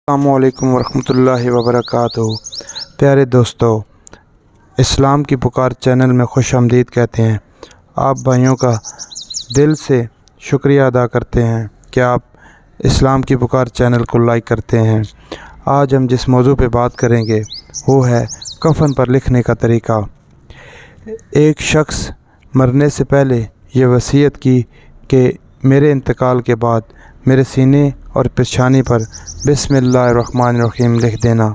अस्सलामु अलैकुम वरहमतुल्लाहि वबरकातुहू। प्यारे दोस्तों, इस्लाम की पुकार चैनल में खुश आमदीद कहते हैं। आप भाइयों का दिल से शुक्रिया अदा करते हैं कि आप इस्लाम की पुकार चैनल को लाइक करते हैं। आज हम जिस मौजू पे बात करेंगे वो है कफ़न पर लिखने का तरीका। एक शख्स मरने से पहले ये वसीयत की कि मेरे इंतकाल के बाद मेरे सीने और पेशानी पर बिस्मिल्लाहिर्रहमानिर्रहीम लिख देना।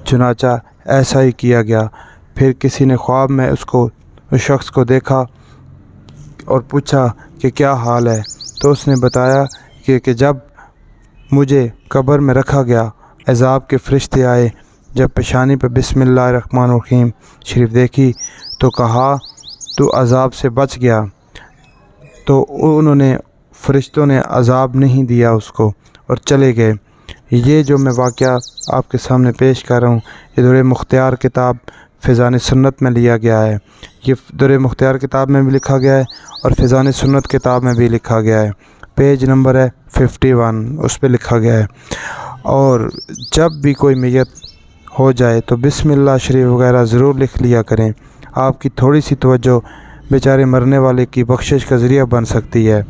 चुनाचा ऐसा ही किया गया। फिर किसी ने ख्वाब में उस शख्स को देखा और पूछा कि क्या हाल है, तो उसने बताया कि जब मुझे कब्र में रखा गया, अज़ाब के फरिश्ते आए। जब पेशानी पर बिस्मिल्लाहिर्रहमानिर्रहीम शरीफ देखी तो कहा तू अज़ाब से बच गया। तो उन्होंने फरिश्तों ने अज़ाब नहीं दिया उसको और चले गए। ये जो मैं वाक़या आपके सामने पेश कर रहा हूँ, ये दुर मुख्तियार किताब फ़ैज़ान सुन्नत में लिया गया है। ये दुर मुख्तियार किताब में भी लिखा गया है और फ़ैज़ान सुन्नत किताब में भी लिखा गया है। पेज नंबर है 51, उस पर लिखा गया है। और जब भी कोई मैयत हो जाए तो बिस्मिल्लाह शरीफ वगैरह ज़रूर लिख लिया करें। आपकी थोड़ी सी तवज्जो बेचारे मरने वाले की बख्शिश का ज़रिया बन सकती है।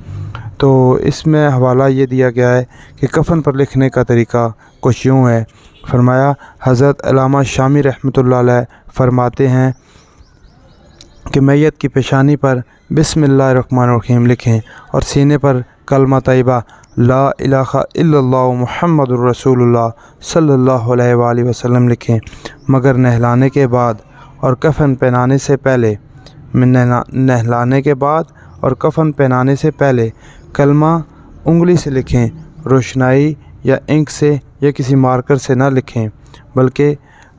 तो इसमें हवाला ये दिया गया है कि कफ़न पर लिखने का तरीका कुछ यूँ है। फरमाया हज़रत अल्लामा शामी रहमतुल्लाह अलैह फरमाते हैं कि मैयत की पेशानी पर बिस्मिल्लाहिर्रहमानिर्रहीम लिखें और सीने पर कलमा तैयबा ला इलाहा इल्लल्लाहु मुहम्मदुर रसूलुल्लाह सल्लल्लाहु अलैहि वसल्लम लिखें। मगर नहलाने के बाद और कफ़न पहनाने से पहले नहलाने के बाद और कफ़न पहनाने से पहले कलमा उंगली से लिखें। रोशनाई या इंक से या किसी मार्कर से ना लिखें, बल्कि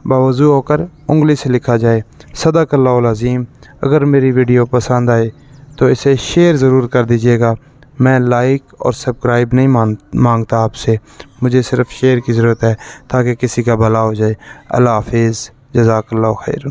बावजू होकर उंगली से लिखा जाए। सदक़ल्लाहुल अज़ीम। अगर मेरी वीडियो पसंद आए तो इसे शेयर ज़रूर कर दीजिएगा। मैं लाइक और सब्सक्राइब नहीं मांगता आपसे, मुझे सिर्फ़ शेयर की ज़रूरत है ताकि किसी का भला हो जाए। अल्लाह हाफ़िज़। जज़ाकल्लाहु खैर।